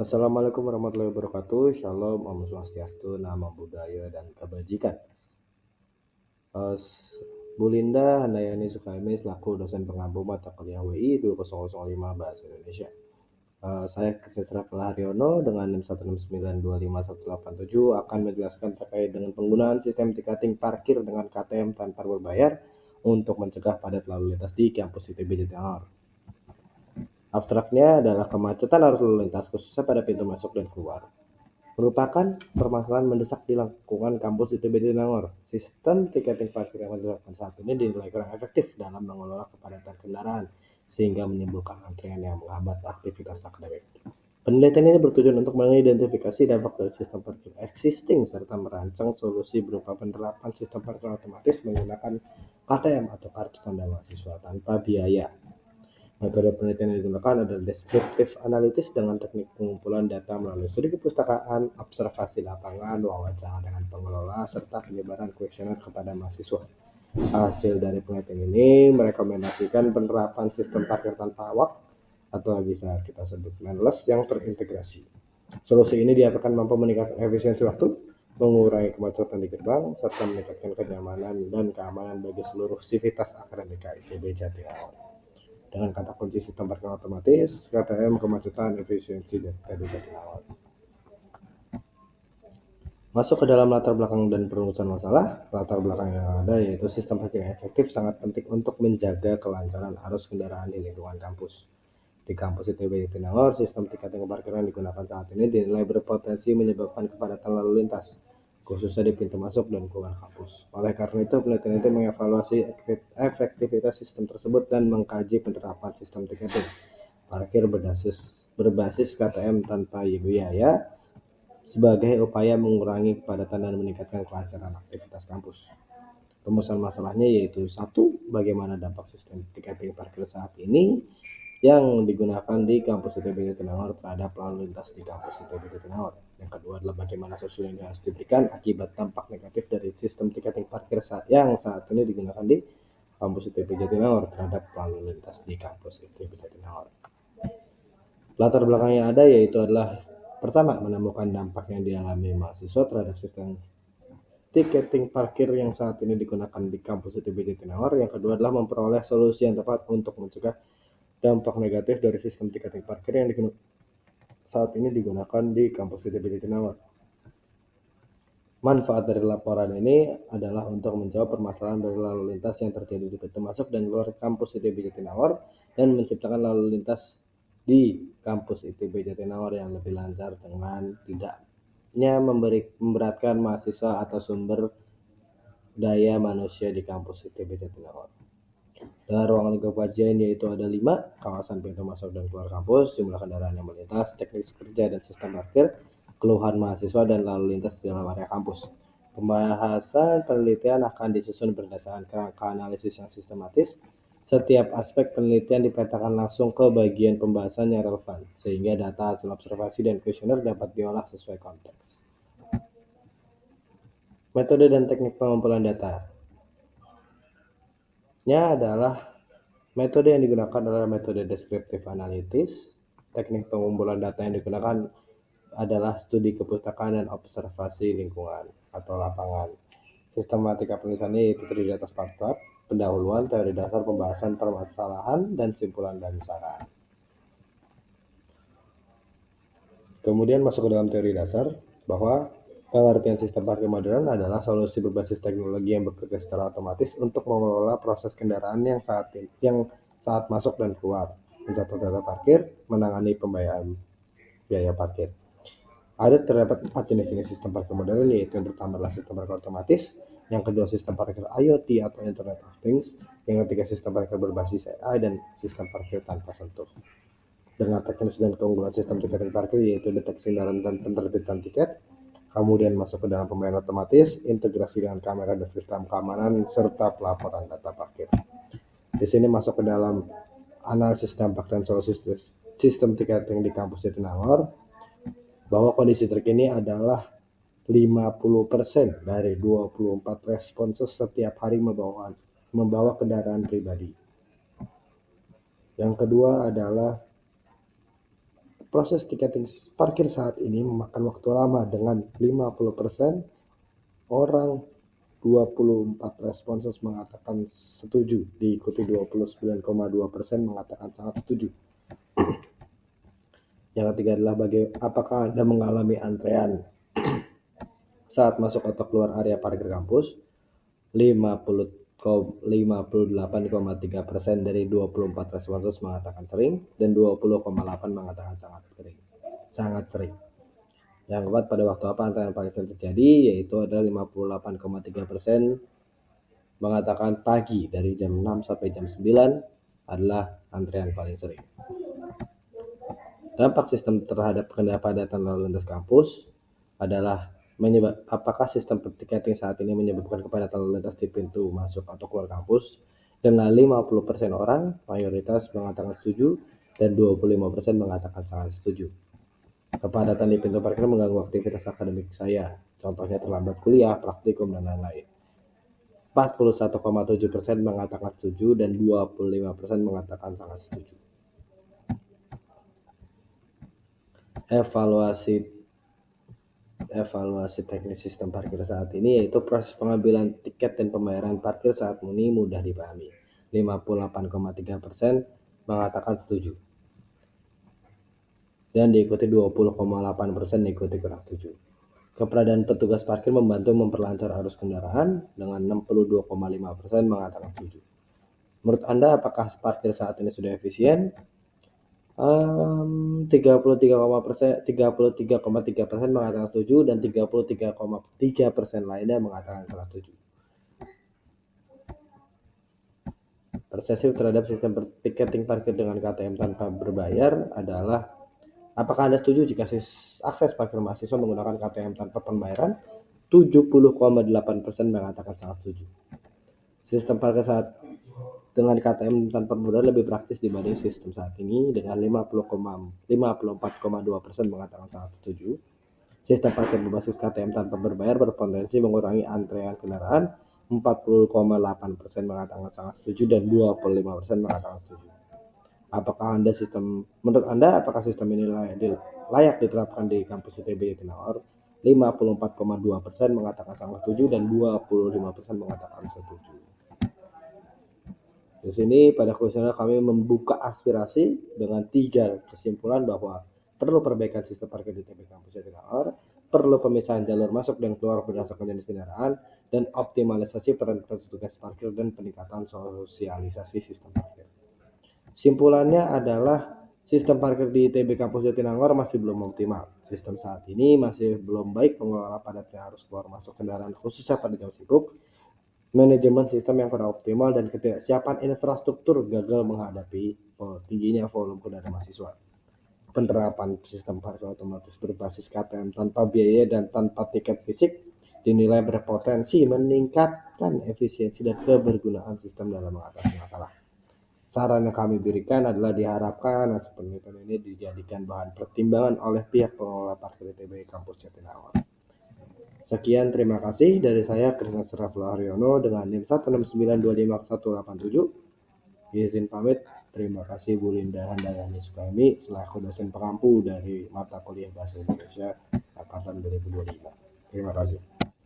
Assalamualaikum warahmatullahi wabarakatuh. Shalom, Om Swastiastu, Namo Buddhaya, dan Kebajikan. Bu Linda Handayani Sukaimi selaku dosen pengampu mata kuliah WI 2005 Bahasa Indonesia. Saya Kesesra Haryono dengan NIM 169251187 akan menjelaskan terkait dengan penggunaan sistem tiketing parkir dengan KTM tanpa berbayar untuk mencegah padat lalu lintas di kampus ITB Jatinangor. Abstraknya adalah kemacetan arus lalu lintas khususnya pada pintu masuk dan keluar merupakan permasalahan mendesak di lingkungan kampus ITB Jatinangor. Sistem tiketing parkir yang diterapkan saat ini dinilai kurang efektif dalam mengelola kepadatan kendaraan sehingga menimbulkan antrian yang menghambat aktivitas akademik. Penelitian ini bertujuan untuk mengidentifikasi dampak dari sistem parkir existing serta merancang solusi berupa penerapan sistem parkir otomatis menggunakan KTM atau kartu tanda mahasiswa tanpa biaya. Metode penelitian yang digunakan adalah deskriptif analitis dengan teknik pengumpulan data melalui studi kepustakaan, observasi lapangan, wawancara dengan pengelola, serta penyebaran kuesioner kepada mahasiswa. Hasil dari penelitian ini merekomendasikan penerapan sistem parkir tanpa awak atau bisa kita sebut manless yang terintegrasi. Solusi ini diharapkan mampu meningkatkan efisiensi waktu, mengurangi kemacetan di gerbang, serta meningkatkan kenyamanan dan keamanan bagi seluruh sivitas akademika ITB Jatinangor. Dengan kata kunci sistem parkir otomatis, KTM, kemacetan, efisiensi, dan Jatinangor. Masuk ke dalam latar belakang dan perumusan masalah. Latar belakang yang ada yaitu sistem parkir yang efektif sangat penting untuk menjaga kelancaran arus kendaraan di lingkungan kampus. Di kampus ITB Jatinangor, sistem tiketing parkir yang digunakan saat ini dinilai berpotensi menyebabkan kepadatan lalu lintas, khususnya di pintu masuk dan keluar kampus. Oleh karena itu, penelitian itu mengevaluasi efektivitas sistem tersebut dan mengkaji penerapan sistem tiketing parkir berbasis KTM tanpa biaya sebagai upaya mengurangi kepadatan dan meningkatkan kelancaran aktivitas kampus. Rumusan masalahnya yaitu 1. Bagaimana dampak sistem tiketing parkir saat ini yang digunakan di kampus ITB Jatinangor terhadap lalu lintas di kampus ITB Jatinangor. Yang kedua adalah bagaimana solusi yang harus diberikan akibat dampak negatif dari sistem tiketing parkir saat ini digunakan di kampus ITB Jatinangor terhadap lalu lintas di kampus ITB Jatinangor. Latar belakang yang ada yaitu adalah pertama, menemukan dampak yang dialami mahasiswa terhadap sistem tiketing parkir yang saat ini digunakan di kampus ITB Jatinangor. Yang kedua adalah memperoleh solusi yang tepat untuk mencegah dampak negatif dari sistem tiketing parkir yang saat ini digunakan di kampus ITB Jatinangor. Manfaat dari laporan ini adalah untuk menjawab permasalahan dari lalu lintas yang terjadi di pintu masuk dan keluar kampus ITB Jatinangor dan menciptakan lalu lintas di kampus ITB Jatinangor yang lebih lancar dengan tidaknya memberatkan mahasiswa atau sumber daya manusia di kampus ITB Jatinangor. Dengan ruang lingkup kajian yaitu ada 5, kawasan pintu masuk dan keluar kampus, jumlah kendaraan yang melintas, teknik kerja dan sistem parkir, keluhan mahasiswa dan lalu lintas di dalam area kampus. Pembahasan penelitian akan disusun berdasarkan kerangka analisis yang sistematis. Setiap aspek penelitian dipetakan langsung ke bagian pembahasan yang relevan, sehingga data hasil observasi dan kuesioner dapat diolah sesuai konteks. Metode dan teknik pengumpulan data adalah metode yang digunakan adalah metode deskriptif analitis. Teknik pengumpulan data yang digunakan adalah studi kepustakaan dan observasi lingkungan atau lapangan. Sistematika penulisannya yaitu terdiri atas 4 bab: pendahuluan, teori dasar, pembahasan permasalahan, dan simpulan dan saran. Kemudian masuk ke dalam teori dasar bahwa pengertian sistem parkir modern adalah solusi berbasis teknologi yang bekerja secara otomatis untuk mengelola proses kendaraan yang saat masuk dan keluar, mencatat data parkir, menangani pembayaran biaya parkir. Terdapat 4 jenis sistem parkir modern, yaitu yang pertama adalah sistem parkir otomatis, yang kedua sistem parkir IoT atau Internet of Things, yang ketiga sistem parkir berbasis AI, dan sistem parkir tanpa sentuh. Dengan teknis dan keunggulan sistem tiketing parkir yaitu deteksi kendaraan dan penerbitan tiket, kemudian masuk ke dalam pembayaran otomatis, integrasi dengan kamera dan sistem keamanan, serta pelaporan data parkir. Di sini masuk ke dalam analisis dampak dan solusi sistem tiketing di kampus Jatinangor, bahwa kondisi terkini adalah 50% dari 24 responses setiap hari membawa kendaraan pribadi. Yang kedua adalah Proses tiketing parkir saat ini memakan waktu lama dengan 50% orang, 24 responses mengatakan setuju, diikuti 29,2% mengatakan sangat setuju. Yang ketiga adalah apakah Anda mengalami antrean saat masuk atau keluar area parkir kampus? 58,3% dari 24 responses mengatakan sering dan 20,8 mengatakan sangat sering. Yang keempat, pada waktu apa antrean paling sering terjadi, yaitu adalah 58,3% mengatakan pagi dari jam 6 sampai jam 9 adalah antrean paling sering. Dampak sistem terhadap kepadatan lalu lintas kampus adalah apakah sistem tiketing saat ini menyebabkan kepadatan lalu lintas di pintu masuk atau keluar kampus? Dengan 50% orang, mayoritas mengatakan setuju dan 25% mengatakan sangat setuju. Kepadatan di pintu parkir mengganggu aktivitas akademik saya, contohnya terlambat kuliah, praktikum, dan lain-lain. 41,7% mengatakan setuju dan 25% mengatakan sangat setuju. Evaluasi teknis sistem parkir saat ini yaitu proses pengambilan tiket dan pembayaran parkir saat ini mudah dipahami. 58,3% mengatakan setuju dan diikuti 20,8% diikuti kurang setuju. Keberadaan petugas parkir membantu memperlancar arus kendaraan dengan 62,5% mengatakan setuju. Menurut Anda apakah parkir saat ini sudah efisien? 33,3% mengatakan setuju dan 33,3% lainnya mengatakan sangat setuju. Persepsi terhadap sistem tiketing parkir dengan KTM tanpa berbayar adalah, apakah Anda setuju jika akses parkir mahasiswa menggunakan KTM tanpa pembayaran? 70,8% mengatakan sangat setuju. Sistem parkir saat dengan KTM tanpa berbayar lebih praktis dibanding sistem saat ini dengan 54,2% mengatakan sangat setuju. Sistem parkir berbasis KTM tanpa berbayar berpotensi mengurangi antrean kendaraan. 40,8% mengatakan sangat setuju dan 25% mengatakan setuju. Menurut Anda apakah sistem ini layak diterapkan di kampus ITB Jatinangor? 54,2% mengatakan sangat setuju dan 25% mengatakan setuju. Di sini pada kuesioner kami membuka aspirasi dengan 3 kesimpulan bahwa perlu perbaikan sistem parkir di ITB kampus Jatinangor, perlu pemisahan jalur masuk dan keluar berdasarkan jenis kendaraan, dan optimalisasi peran petugas parkir dan peningkatan sosialisasi sistem parkir. Simpulannya adalah sistem parkir di ITB kampus Jatinangor masih belum optimal. Sistem saat ini masih belum baik mengelola padatnya arus keluar masuk kendaraan khususnya pada jam sibuk. Manajemen sistem yang kurang optimal dan ketidaksiapan infrastruktur gagal menghadapi tingginya volume kendaraan mahasiswa. Penerapan sistem parkir otomatis berbasis KTM tanpa biaya dan tanpa tiket fisik dinilai berpotensi meningkatkan efisiensi dan kebergunaan sistem dalam mengatasi masalah. Saran yang kami berikan adalah diharapkan penelitian ini dijadikan bahan pertimbangan oleh pihak pengelola parkir ITB kampus Jatinangor. Sekian, terima kasih dari saya Krisna Serafula Haryono dengan NIM 169251187. Izin pamit. Terima kasih Bu Linda Handayani Sukaimi selaku dosen pengampu dari mata kuliah Bahasa Indonesia angkatan 2025. Terima kasih.